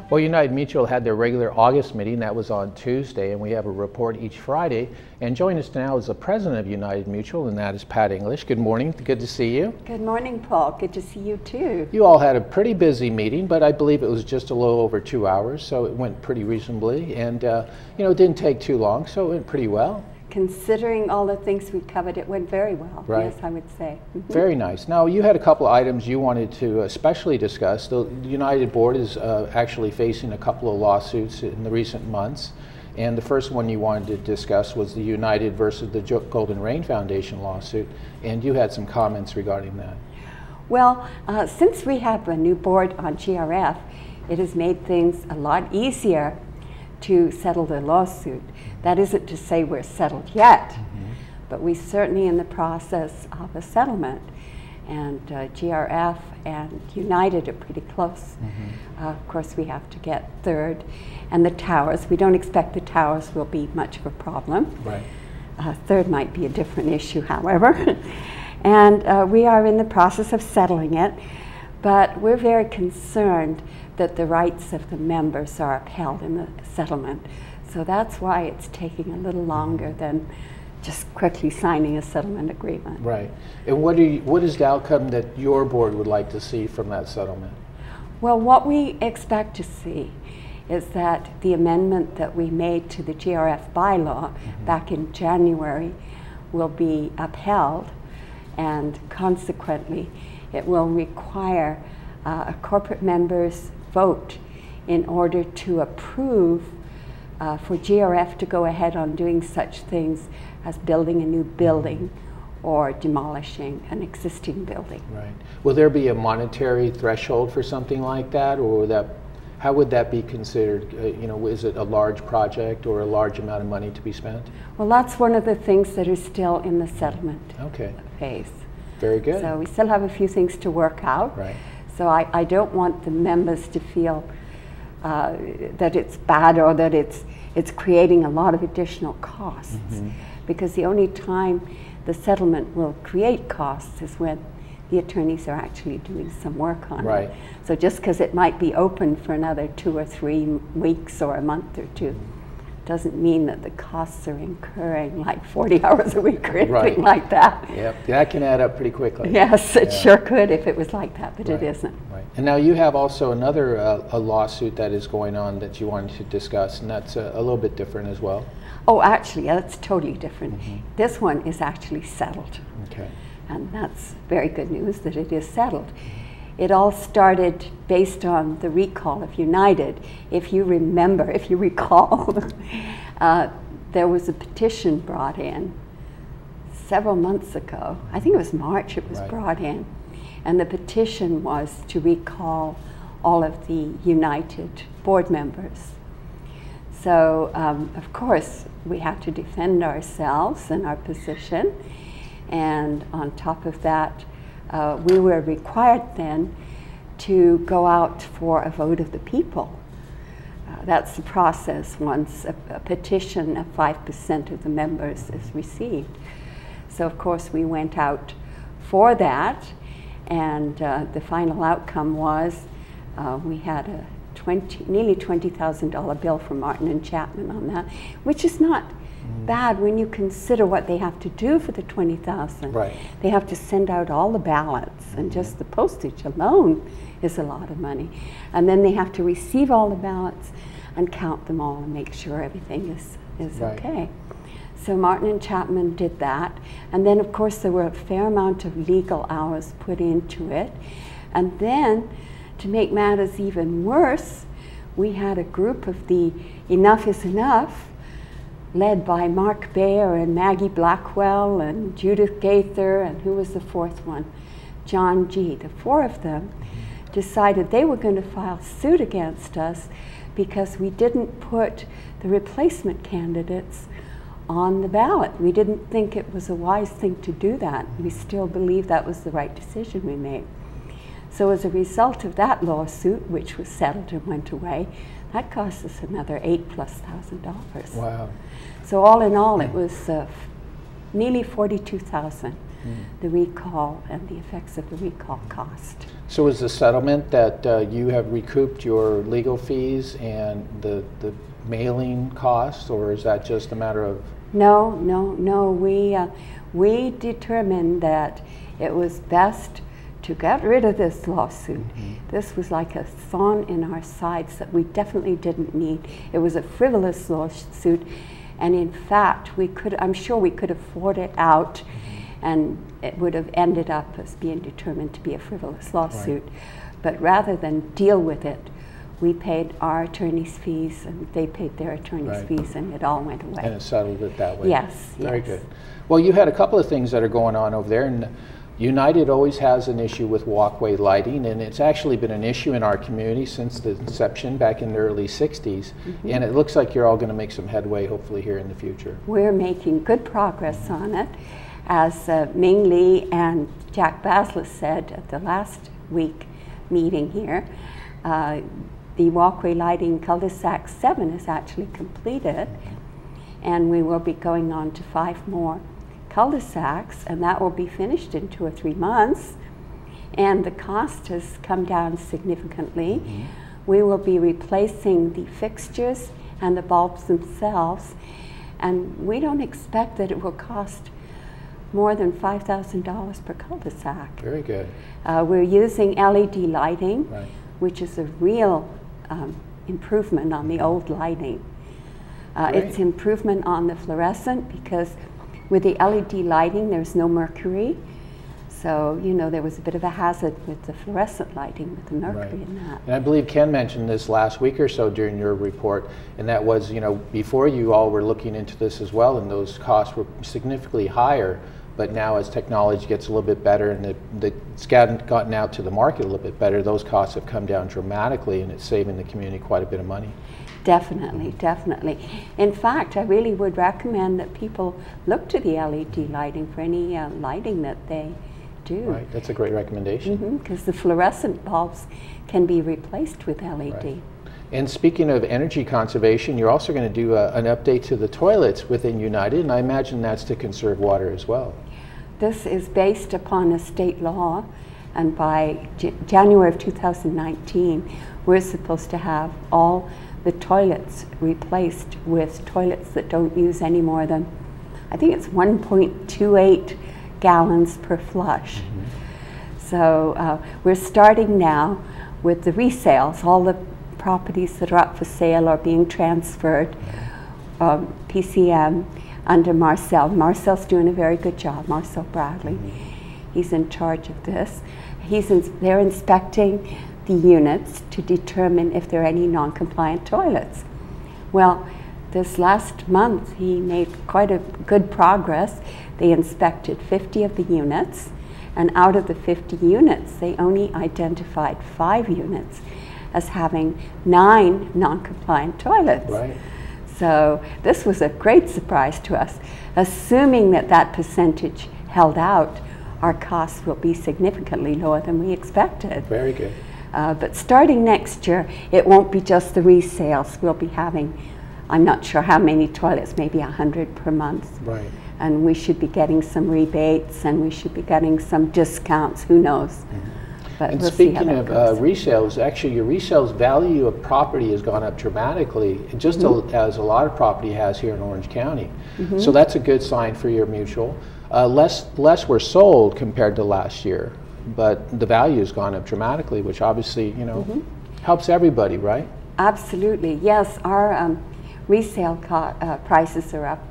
Well, United Mutual had their regular August meeting. That was on Tuesday, and we have a report each Friday. And joining us now is the president of United Mutual, and that is Pat English. Good morning. Good to see you. Good morning, Paul. Good to see you too. You all had a pretty busy meeting, but I believe it was just a little over 2 hours, so it went pretty reasonably. And it didn't take too long, so it went pretty well. Considering all the things we covered, it went very well. Right. Yes, I would say. Very nice. Now, you had a couple of items you wanted to especially discuss. The United Board is actually facing a couple of lawsuits in the recent months. And the first one you wanted to discuss was the United versus the Golden Rain Foundation lawsuit. And you had some comments regarding that. Well, since we have a new board on GRF, it has made things a lot easier to settle the lawsuit. That isn't to say we're settled yet, but we're certainly in the process of a settlement. And GRF and United are pretty close. Of course, we have to get third. And the towers, we don't expect the towers will be much of a problem. Right. Third might be a different issue, however. And we are in the process of settling it. But we're very concerned that the rights of the members are upheld in the settlement. So that's why it's taking a little longer than just quickly signing a settlement agreement. Right. And what is the outcome that your board would like to see from that settlement? Well, what we expect to see is that the amendment that we made to the GRF bylaw back in January will be upheld, and consequently it will require a corporate member's vote in order to approve for GRF to go ahead on doing such things as building a new building or demolishing an existing building. Right. Will there be a monetary threshold for something like that, or how would that be considered? Is it a large project or a large amount of money to be spent? Well, that's one of the things that is still in the settlement phase. Very good. So we still have a few things to work out. Right. So I don't want the members to feel that it's bad or that it's creating a lot of additional costs. Because the only time the settlement will create costs is when the attorneys are actually doing some work on it. So just because it might be open for another 2 or 3 weeks or a month or two doesn't mean that the costs are incurring like 40 hours a week or anything like that. Yep, that can add up pretty quickly. Yes, it sure could if it was like that, but it isn't. Right. And now you have also another a lawsuit that is going on that you wanted to discuss, and that's a little bit different as well. Oh, actually, that's totally different. This one is actually settled. Okay. And that's very good news that it is settled. It all started based on the recall of United. If you remember, if you recall, there was a petition brought in several months ago. I think it was March it was brought in. And the petition was to recall all of the United board members. So, of course, we had to defend ourselves and our position. And on top of that, we were required then to go out for a vote of the people. That's the process once a petition of 5% of the members is received. So of course we went out for that, and the final outcome was we had a nearly $20,000 bill from Martin and Chapman on that, which is not bad when you consider what they have to do for the $20,000. Right. They have to send out all the ballots, and just the postage alone is a lot of money. And then they have to receive all the ballots and count them all and make sure everything is okay. So Martin and Chapman did that, and then of course there were a fair amount of legal hours put into it. And then to make matters even worse, we had a group of the Enough is Enough, led by Mark Bayer and Maggie Blackwell and Judith Gaither, and who was the fourth one? John G. The 4 of them decided they were going to file suit against us because we didn't put the replacement candidates on the ballot. We didn't think it was a wise thing to do that. We still believe that was the right decision we made. So as a result of that lawsuit, which was settled and went away, that cost us another $8,000+. Wow. So all in all, it was nearly $42,000 the recall and the effects of the recall cost. So is the settlement that you have recouped your legal fees and the mailing costs, or is that just a matter of? No. We determined that it was best to get rid of this lawsuit. This was like a thorn in our sides that we definitely didn't need. It was a frivolous lawsuit, and in fact, I'm sure we could have fought it out, and it would have ended up as being determined to be a frivolous lawsuit. Right. But rather than deal with it, we paid our attorney's fees, and they paid their attorney's fees, and it all went away. And it settled it that way. Yes. Very good. Well, you had a couple of things that are going on over there, and United always has an issue with walkway lighting, and it's actually been an issue in our community since the inception back in the early 60s. And it looks like you're all going to make some headway, hopefully, here in the future. We're making good progress on it. As Ming Lee and Jack Basler said at the last week meeting here, the walkway lighting cul-de-sac 7 is actually completed, and we will be going on to 5 more cul-de-sacs, and that will be finished in 2 or 3 months, and the cost has come down significantly. We will be replacing the fixtures and the bulbs themselves, and we don't expect that it will cost more than $5,000 per cul-de-sac. Very good. We're using LED lighting, which is a real improvement on the old lighting. It's improvement on the fluorescent, because with the LED lighting, there's no mercury. So, you know, there was a bit of a hazard with the fluorescent lighting with the mercury in that. And I believe Ken mentioned this last week or so during your report, and that was, you know, before you all were looking into this as well, and those costs were significantly higher. But now as technology gets a little bit better and it's gotten out to the market a little bit better, those costs have come down dramatically, and it's saving the community quite a bit of money. Definitely, definitely. In fact, I really would recommend that people look to the LED lighting for any lighting that they do. Right, that's a great recommendation. Because the fluorescent bulbs can be replaced with LED. Right. And speaking of energy conservation, you're also going to do an update to the toilets within United, and I imagine that's to conserve water as well. This is based upon a state law, and by January of 2019, we're supposed to have all the toilets replaced with toilets that don't use any more than, I think it's 1.28 gallons per flush. So we're starting now with the resales. All the properties that are up for sale are being transferred, PCM, under Marcel. Marcel's doing a very good job, Marcel Bradley. He's in charge of this. They're inspecting the units to determine if there are any non-compliant toilets. Well, this last month he made quite a good progress. They inspected 50 of the units, and out of the 50 units, they only identified 5 units as having 9 non-compliant toilets. Right. So this was a great surprise to us. Assuming that that percentage held out, our costs will be significantly lower than we expected. Very good. But starting next year, it won't be just the resales. We'll be having, I'm not sure how many toilets, maybe 100 per month. Right. And we should be getting some rebates, and we should be getting some discounts, who knows. But And we'll speaking of resales, actually your resales value of property has gone up dramatically, just as a lot of property has here in Orange County. So that's a good sign for your mutual. Less were sold compared to last year, but the value has gone up dramatically, which obviously, you know, helps everybody, right? Absolutely, yes. Our resale prices are up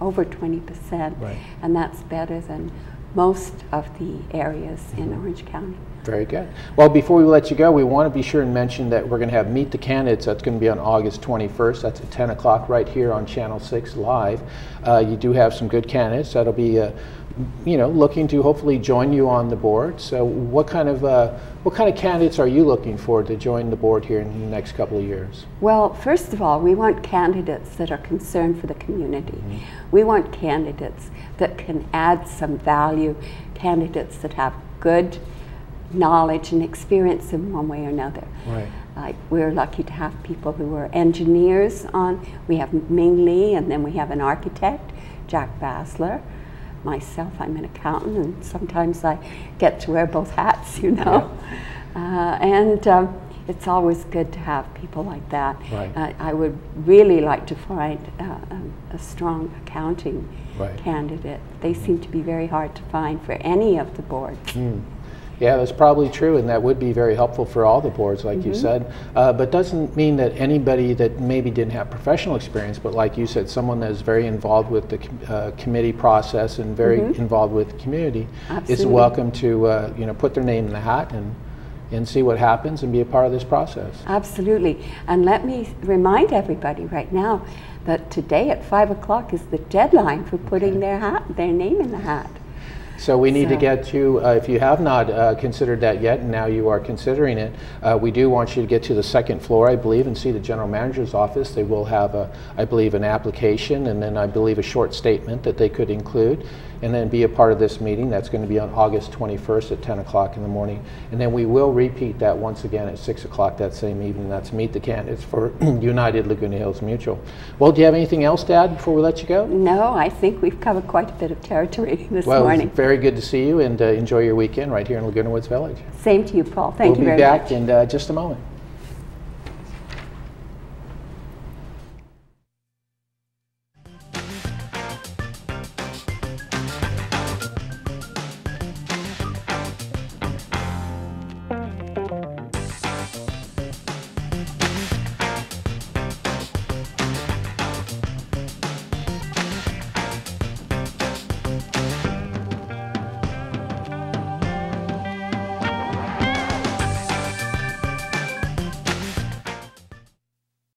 over 20%, and that's better than most of the areas in Orange County. Very good. Well, before we let you go, we want to be sure and mention that we're going to have Meet the Candidates. That's going to be on August 21st. That's at 10 o'clock right here on Channel 6 live. You do have some good candidates that'll be, you know, looking to hopefully join you on the board. So what kind of candidates are you looking for to join the board here in the next couple of years? Well, first of all, we want candidates that are concerned for the community. We want candidates that can add some value, candidates that have good knowledge and experience in one way or another. Right. Like, we're lucky to have people who are engineers on. We have Ming Lee, and then we have an architect, Jack Basler. myself, I'm an accountant, and sometimes I get to wear both hats, you know. Yeah. It's always good to have people like that. Right. I would really like to find a strong accounting candidate. They seem to be very hard to find for any of the boards. Yeah, that's probably true, and that would be very helpful for all the boards, like you said. But doesn't mean that anybody that maybe didn't have professional experience, but like you said, someone that is very involved with the committee process and very involved with the community is welcome to put their name in the hat and see what happens and be a part of this process. Absolutely. And let me remind everybody right now that today at 5 o'clock is the deadline for putting their name in the hat. So we need to get to, if you have not considered that yet, and now you are considering it, we do want you to get to the second floor, I believe, and see the general manager's office. They will have, I believe, an application, and then I believe a short statement that they could include, and then be a part of this meeting. That's going to be on August 21st at 10 o'clock in the morning. And then we will repeat that once again at 6 o'clock that same evening. That's Meet the Candidates for United Laguna Hills Mutual. Well, do you have anything else to add before we let you go? No, I think we've covered quite a bit of territory this morning. Well, very good to see you, and enjoy your weekend right here in Laguna Woods Village. Same to you, Paul. Thank you very much. We'll be back in just a moment.